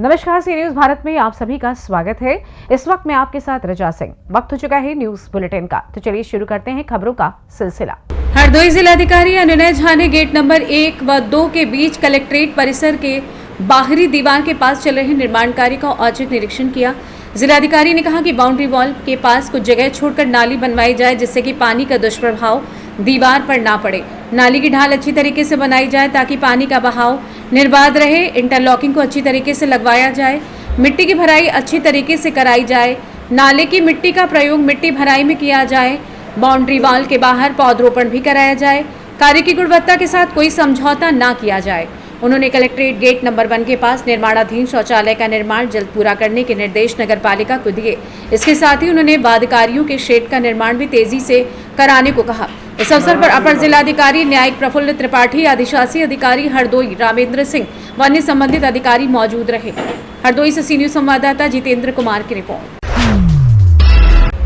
नमस्कार, सी न्यूज भारत में आप सभी का स्वागत है। इस वक्त मैं आपके साथ रजा सिंह। वक्त हो चुका है न्यूज बुलेटिन का, तो चलिए शुरू करते हैं खबरों का सिलसिला। हरदोई जिलाधिकारी अनिनय झा ने गेट नंबर 1 व 2 के बीच कलेक्ट्रेट परिसर के बाहरी दीवार के पास चल रहे निर्माण कार्य का औचक निरीक्षण किया। जिलाधिकारी ने कहा कि बाउंड्री वॉल के पास कुछ जगह छोड़कर नाली बनवाई जाए, जिससे कि पानी का दुष्प्रभाव दीवार पर ना पड़े। नाली की ढाल अच्छी तरीके से बनाई जाए ताकि पानी का बहाव निर्बाध रहे। इंटरलॉकिंग को अच्छी तरीके से लगवाया जाए। मिट्टी की भराई अच्छी तरीके से कराई जाए। नाले की मिट्टी का प्रयोग मिट्टी भराई में किया जाए। बाउंड्री वॉल के बाहर पौधरोपण भी कराया जाए। कार्य की गुणवत्ता के साथ कोई समझौता ना किया जाए। उन्होंने कलेक्ट्रेट गेट नंबर 1 के पास निर्माणाधीन शौचालय का निर्माण जल्द पूरा करने के निर्देश नगर पालिका को दिए। इसके साथ ही उन्होंने बाधिकारियों के शेड का निर्माण भी तेजी से कराने को कहा। इस अवसर पर अपर जिलाधिकारी न्यायिक प्रफुल्ल त्रिपाठी, अधिशासी अधिकारी हरदोई रामेंद्र सिंह व अन्य संबंधित अधिकारी मौजूद रहे। हरदोई से सी न्यूज संवाददाता जितेंद्र कुमार की रिपोर्ट।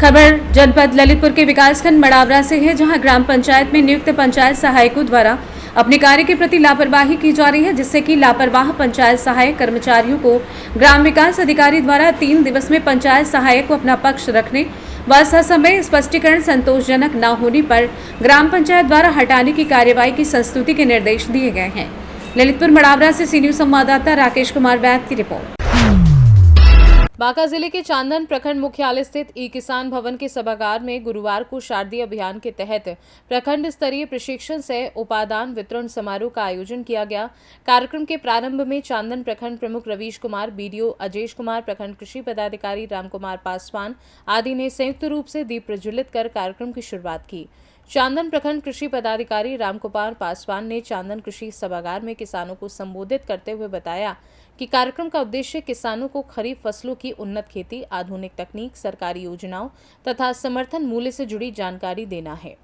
खबर जनपद ललितपुर के विकासखंड मड़ावरा से है, जहां ग्राम पंचायत में नियुक्त पंचायत सहायकों द्वारा अपने कार्य के प्रति लापरवाही की जा रही है, जिससे कि लापरवाह पंचायत सहायक कर्मचारियों को ग्राम विकास अधिकारी द्वारा 3 दिवस में पंचायत सहायक को अपना पक्ष रखने व ससमय स्पष्टीकरण संतोषजनक न होने पर ग्राम पंचायत द्वारा हटाने की कार्यवाही की संस्तुति के निर्देश दिए गए हैं। ललितपुर मड़ावरा से सी न्यूज संवाददाता राकेश कुमार वैद की रिपोर्ट। बांका जिले के चांदन प्रखंड मुख्यालय स्थित ई किसान भवन के सभागार में गुरुवार को शारदीय अभियान के तहत प्रखंड स्तरीय प्रशिक्षण सह उपादान वितरण समारोह का आयोजन किया गया। कार्यक्रम के प्रारंभ में चांदन प्रखंड प्रमुख रवीश कुमार, बीडीओ अजेश कुमार, प्रखंड कृषि पदाधिकारी रामकुमार पासवान आदि ने संयुक्त रूप से दीप प्रज्वलित कर कार्यक्रम की शुरुआत की। चांदन प्रखंड कृषि पदाधिकारी रामकुमार पासवान ने चांदन कृषि सभागार में किसानों को संबोधित करते हुए बताया कि कार्यक्रम का उद्देश्य किसानों को खरीफ फसलों की उन्नत खेती, आधुनिक तकनीक, सरकारी योजनाओं तथा समर्थन मूल्य से जुड़ी जानकारी देना है।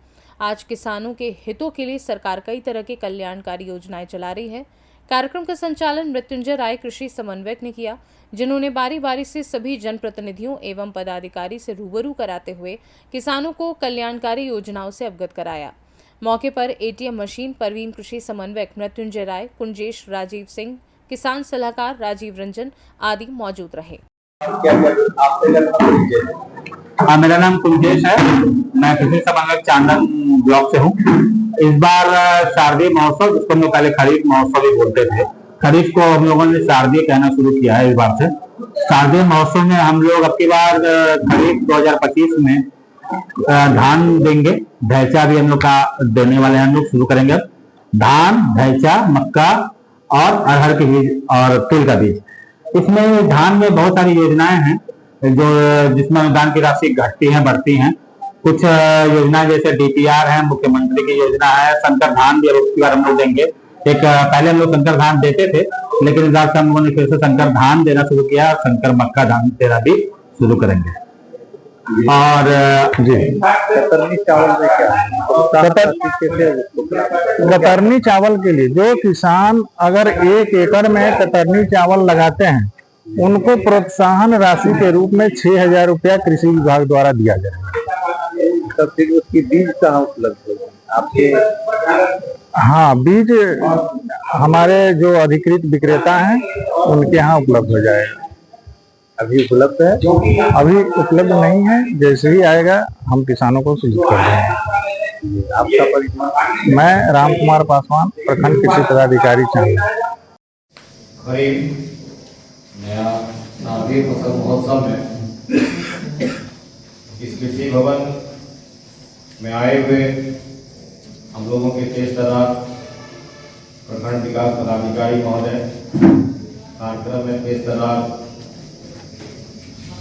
आज किसानों के हितों के लिए सरकार कई तरह की कल्याणकारी योजनाएं चला रही है। कार्यक्रम का संचालन मृत्युंजय राय कृषि समन्वयक ने किया, जिन्होंने बारी बारी से सभी जनप्रतिनिधियों एवं पदाधिकारी से रूबरू कराते हुए किसानों को कल्याणकारी योजनाओं से अवगत कराया। मौके पर एटीएम मशीन परवीन कृषि समन्वयक मृत्युंजय राय, कुंजेश राजीव सिंह, किसान सलाहकार राजीव रंजन आदि मौजूद रहे। हाँ, मेरा नाम कुंजेश है। मैं कृषि समन्वयक चांदन ब्लॉक से हूँ। इस बार शारदीय महोत्सव, जिसको हम लोग पहले खरीफ महोत्सव ही बोलते थे, खरीफ को हम लोगों ने शारदीय कहना शुरू किया है। इस बार से शारदीय महोत्सव में हम लोग अब की बार खरीफ 2025 में धान देंगे। ढैचा भी हम लोग का देने वाले हैं। हम लोग शुरू करेंगे धान, ढैचा, मक्का और अरहर के बीज और तिल का बीज। इसमें धान में बहुत सारी योजनाएं हैं जो जिसमें अनुदान की राशि घटती हैं, बढ़ती हैं। कुछ योजनाएं जैसे डीपीआर है, मुख्यमंत्री की योजना है, शंकर धान भी अब की बार हम लोग देंगे। एक पहले हम लोग शंकर धान देते थे, लेकिन इस बार से हम लोगों ने फिर से शंकर धान देना शुरू किया। शंकर मक्का धान देना भी शुरू करेंगे। और जी, कतरनी चावल में क्या कतरनी चावल के लिए जो किसान अगर 1 एकड़ में कतरनी चावल लगाते हैं, उनको प्रोत्साहन राशि के रूप में 6,000 रुपया कृषि विभाग द्वारा दिया जाएगा। तब फिर उसकी बीज कहाँ उपलब्ध होगी आपके? हाँ, बीज हमारे जो अधिकृत विक्रेता हैं उनके यहाँ उपलब्ध हो जाएगा। अभी उपलब्ध है? अभी उपलब्ध नहीं है, जैसे ही आएगा हम किसानों को सूचित कर देंगे। आपका परिचय? मैं रामकुमार पासवान, प्रखंड कृषि पदाधिकारी चांदन। खरीफ नया शारदीय फसल महोत्सव में इस कृषि भवन में आए हुए हम लोगों के तेज तदाद प्रखंड विकास पदाधिकारी महोदय, कार्यक्रम में तेज तदाद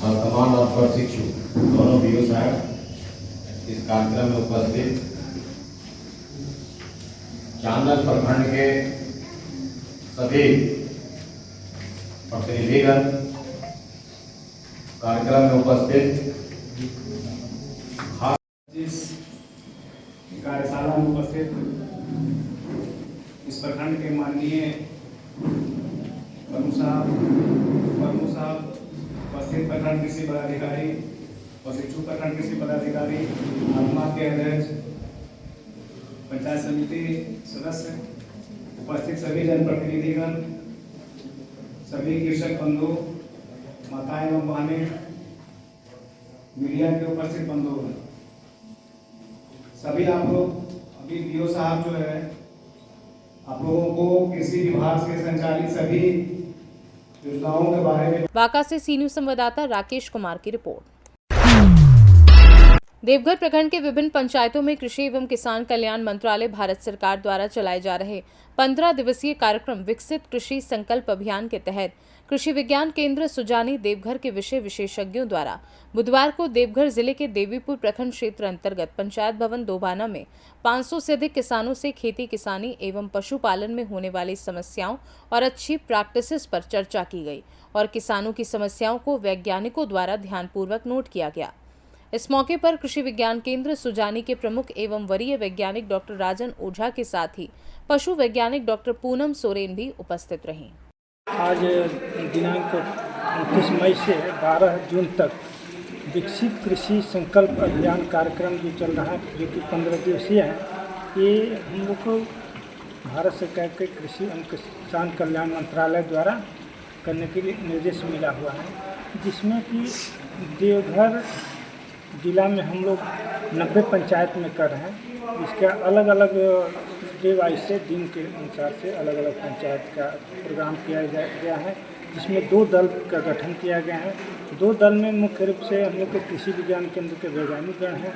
वर्तमान और प्रशिक्षु दोनों बीओ साहब इस कार्यक्रम में उपस्थित चांदन प्रखंड के सभी प्रतिनिधिगण, कार्यक्रम में उपस्थित इस कार्यशाला में उपस्थित इस प्रखंड के माननीय प्रमुख साहब, उपस्थित प्रखंड कृषि पदाधिकारी, प्रशिक्षु प्रखंड कृषि पदाधिकारी, आत्मा के अध्यक्ष, पंचायत समिति सदस्य, उपस्थित सभी जनप्रतिनिधिगण, सभी कृषक बंधु, माताएं एवं बहनें, मीडिया के उपस्थित बंधु, सभी आप लोग, अभी बीओ साहब जो है आप लोगों को कृषि विभाग से संचालित सभी योजनाओं के बारे में। बांका से सी न्यूज संवाददाता राकेश कुमार की रिपोर्ट। देवघर प्रखंड के विभिन्न पंचायतों में कृषि एवं किसान कल्याण मंत्रालय भारत सरकार द्वारा चलाए जा रहे 15 दिवसीय कार्यक्रम विकसित कृषि संकल्प अभियान के तहत कृषि विज्ञान केंद्र सुजानी देवघर के विषय विशेषज्ञों द्वारा बुधवार को देवघर जिले के देवीपुर प्रखंड क्षेत्र अंतर्गत पंचायत भवन दोबाना में 500 से अधिक किसानों से खेती किसानी एवं पशुपालन में होने वाली समस्याओं और अच्छी प्रैक्टिसेस पर चर्चा की गई और किसानों की समस्याओं को वैज्ञानिकों द्वारा ध्यानपूर्वक नोट किया गया। इस मौके पर कृषि विज्ञान केंद्र सुजानी के प्रमुख एवं वरीय वैज्ञानिक डॉक्टर राजन ओझा के साथ ही पशु वैज्ञानिक डॉक्टर पूनम सोरेन भी उपस्थित रहीं। आज दिनांक 29 मई से 12 जून तक विकसित कृषि संकल्प अभियान कार्यक्रम जो चल रहा है, जो कि 15 दिवसीय है, ये हम लोग को भारत सरकार के कृषि एवं किसान कल्याण मंत्रालय द्वारा करने के लिए निर्देश मिला हुआ है, जिसमें कि देवघर जिला में हम लोग 90 पंचायत में कर रहे हैं। इसका अलग अलग डे वाइज से दिन के अनुसार से अलग अलग पंचायत का प्रोग्राम किया गया है, जिसमें 2 दल का गठन किया गया है। 2 दल में मुख्य रूप से हम लोग के कृषि विज्ञान केंद्र के वैज्ञानिकगण हैं,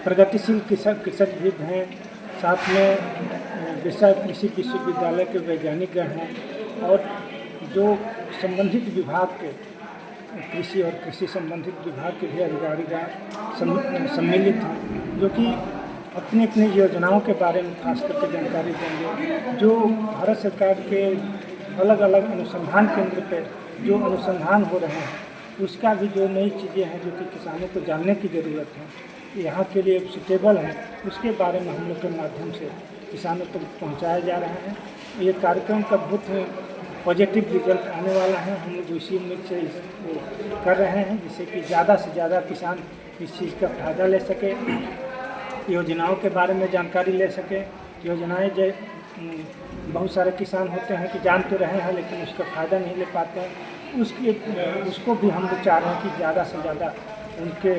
प्रगतिशील कृषक भी हैं, साथ में विषय कृषि विश्वविद्यालय के वैज्ञानिकगण हैं और जो संबंधित विभाग के कृषि और कृषि संबंधित विभाग के भी अधिकारी सम्मिलित हैं, जो कि अपनी अपनी योजनाओं के बारे में खास करके जानकारी देंगे। जो भारत सरकार के अलग अलग अनुसंधान केंद्र पे जो अनुसंधान हो रहे हैं, उसका भी जो नई चीज़ें हैं जो कि किसानों को जानने की ज़रूरत है, यहाँ के लिए सूटेबल है, उसके बारे में हम लोग के माध्यम से किसानों तक पहुँचाया जा रहा है। ये कार्यक्रम का बहुत पॉजिटिव रिजल्ट आने वाला है। हम लोग इसी उम्मीद से इसको कर रहे हैं, जिससे कि ज़्यादा से ज़्यादा किसान इस चीज़ का फ़ायदा ले सके, योजनाओं के बारे में जानकारी ले सके। योजनाएं जो बहुत सारे किसान होते हैं कि जान तो रहे हैं लेकिन उसका फ़ायदा नहीं ले पाते हैं, उसको भी हम लोग चाह रहे हैं कि ज़्यादा से ज़्यादा उनके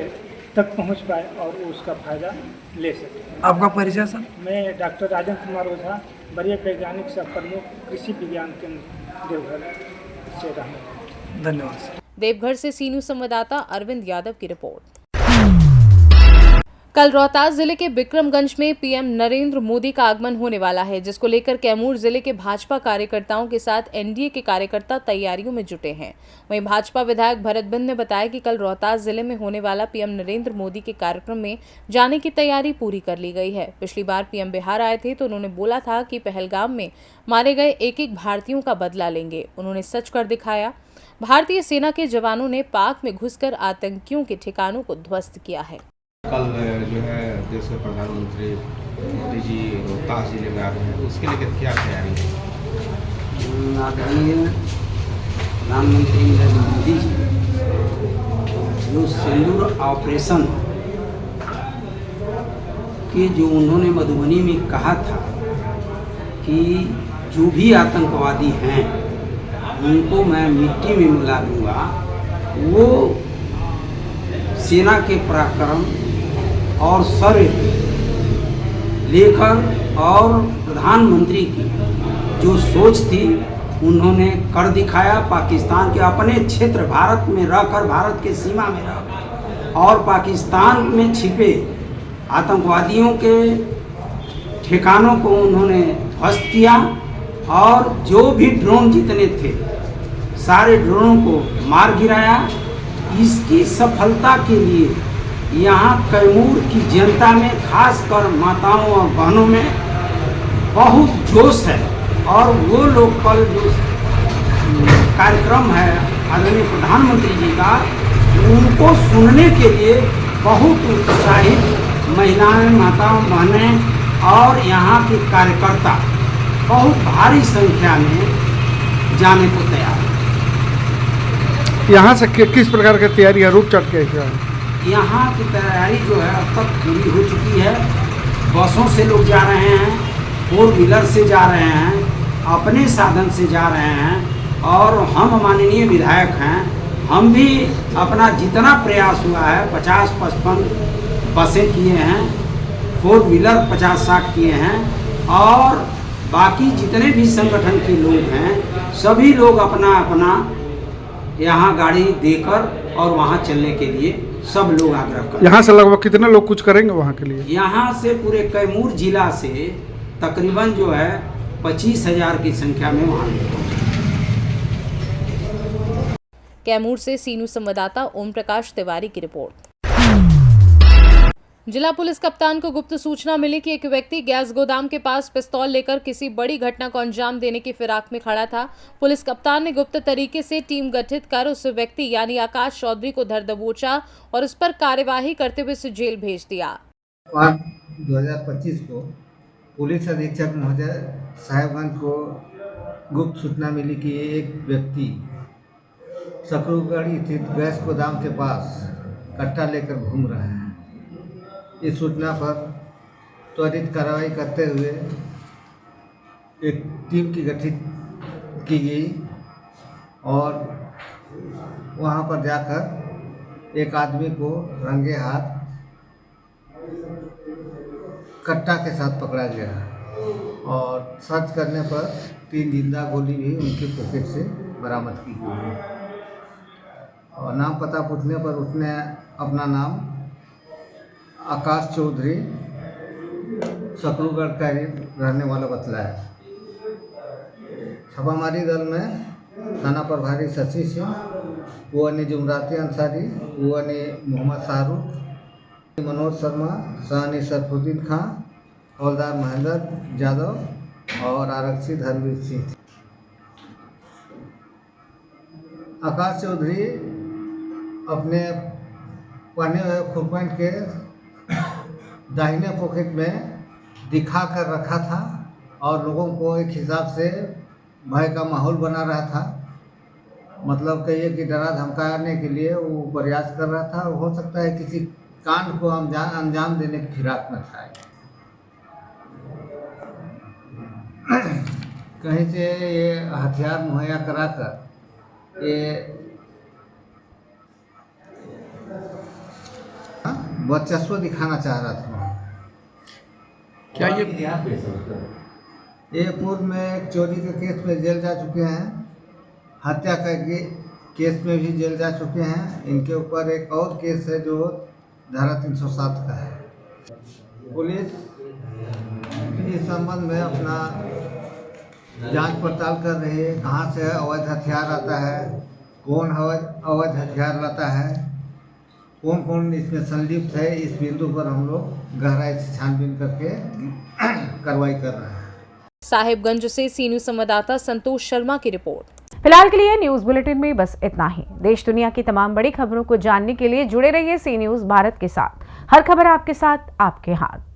तक पहुंच पाए और उसका फ़ायदा ले सके। आपका परिचय सर? मैं डॉक्टर राजन कुमार ओझा, वरीय वैज्ञानिक सह प्रमुख कृषि विज्ञान केंद्र देवघर से रहा हूँ। धन्यवाद सर। देवघर से सी न्यूज संवाददाता अरविंद यादव की रिपोर्ट। कल रोहतास जिले के बिक्रमगंज में पीएम नरेंद्र मोदी का आगमन होने वाला है, जिसको लेकर कैमूर जिले के भाजपा कार्यकर्ताओं के साथ एनडीए के कार्यकर्ता तैयारियों में जुटे हैं। वहीं भाजपा विधायक भरत बिंद ने बताया कि कल रोहतास जिले में होने वाला पीएम नरेंद्र मोदी के कार्यक्रम में जाने की तैयारी पूरी कर ली गई है। पिछली बार पीएम बिहार आए थे तो उन्होंने बोला था कि पहलगाम में मारे गए एक भारतीयों का बदला लेंगे। उन्होंने सच कर दिखाया। भारतीय सेना के जवानों ने पाक में घुसकर आतंकियों के ठिकानों को ध्वस्त किया है। कल जो है देश के प्रधानमंत्री मोदी जी रोहतास जिले में आ रहे हैं, उसके लिए क्या तैयारी है? आदरणीय प्रधानमंत्री नरेंद्र मोदी जी जो सिंदूर ऑपरेशन कि जो उन्होंने मधुबनी में कहा था कि जो भी आतंकवादी हैं उनको मैं मिट्टी में मिला दूंगा, वो सेना के पराक्रम और शौर्य लेकर और प्रधानमंत्री की जो सोच थी उन्होंने कर दिखाया। पाकिस्तान के अपने क्षेत्र भारत में रहकर, भारत के सीमा में रहकर और पाकिस्तान में छिपे आतंकवादियों के ठिकानों को उन्होंने ध्वस्त किया और जो भी ड्रोन जितने थे सारे ड्रोनों को मार गिराया। इसकी सफलता के लिए यहाँ कैमूर की जनता में, खासकर माताओं और बहनों में बहुत जोश है और वो लोग कल जो कार्यक्रम है आदरणीय प्रधानमंत्री जी का, उनको सुनने के लिए बहुत उत्साहित महिलाएं, माताओं, बहनें और यहाँ के कार्यकर्ता बहुत भारी संख्या में जाने को तैयार है। यहाँ से किस प्रकार की तैयारी है, रूप चढ़ के है? यहाँ की तैयारी जो है अब तक पूरी हो चुकी है। बसों से लोग जा रहे हैं, 4 व्हीलर से जा रहे हैं, अपने साधन से जा रहे हैं और हम माननीय विधायक हैं, हम भी अपना जितना प्रयास हुआ है 50-55 बसें किए हैं, 4 व्हीलर 50-60 किए हैं, और बाकी जितने भी संगठन के लोग हैं सभी लोग अपना अपना यहाँ गाड़ी देकर और वहाँ चलने के लिए सब लोग आग्रह कर। यहाँ से लगभग कितने लोग कुछ करेंगे वहाँ के लिए? यहाँ से पूरे कैमूर जिला से तकरीबन जो है 25,000 की संख्या में वहाँ कैमूर से सीनू संवाददाता ओम प्रकाश तिवारी की रिपोर्ट। जिला पुलिस कप्तान को गुप्त सूचना मिली कि एक व्यक्ति गैस गोदाम के पास पिस्तौल लेकर किसी बड़ी घटना को अंजाम देने की फिराक में खड़ा था। पुलिस कप्तान ने गुप्त तरीके से टीम गठित कर उस व्यक्ति यानी आकाश चौधरी को धर दबोचा और उस पर कार्यवाही करते हुए उसे जेल भेज दिया। 2025 को पुलिस अधीक्षक महोदय साहेबगंज को गुप्त सूचना मिली कि एक व्यक्ति सकरूगढ़ स्थित गैस गोदाम के पास कट्टा लेकर घूम रहा है। इस सूचना पर त्वरित कार्रवाई करते हुए एक टीम की गठित की गई और वहां पर जाकर एक आदमी को रंगे हाथ कट्टा के साथ पकड़ा गया और सर्च करने पर 3 जिंदा गोली भी उनके पॉकेट से बरामद की गई और नाम पता पूछने पर उसने अपना नाम आकाश चौधरी सकरूगढ़ का रहने वाला बतलाया। छापामारी दल में थाना प्रभारी शशि सिंह, वो जुमराती अंसारी, वो मोहम्मद शाहरुख, मनोज शर्मा, सहनी सरफुद्दीन खां, हवलदार महेंद्र यादव और आरक्षी धर्मवीर सिंह। आकाश चौधरी अपने पहने हुए फुल पैंट के दाहिने पॉकेट में दिखा कर रखा था और लोगों को एक हिसाब से भय का माहौल बना रहा था। मतलब कहिए कि डरा धमकाने के लिए वो प्रयास कर रहा था। हो सकता है किसी कांड को अंजाम देने की फिराक में था। कहीं से ये हथियार मुहैया कराकर ये वर्चस्व दिखाना चाह रहा था। क्या ये पूर्व में एक चोरी के केस में जेल जा चुके हैं, हत्या का केस में भी जेल जा चुके हैं। इनके ऊपर एक और केस है जो धारा 307 का है। पुलिस इस संबंध में अपना जांच पड़ताल कर रही है, कहाँ से अवैध हथियार आता है, कौन अवैध हथियार लाता है, कौन कौन इसमें संलिप्त है। इस बिंदु पर हम लोग गहराई से छानबीन करके कार्रवाई कर रहे हैं। साहिबगंज से सीनू संवाददाता संतोष शर्मा की रिपोर्ट। फिलहाल के लिए न्यूज बुलेटिन में बस इतना ही। देश दुनिया की तमाम बड़ी खबरों को जानने के लिए जुड़े रहिए सी न्यूज भारत के साथ। हर खबर आपके साथ, आपके हाथ।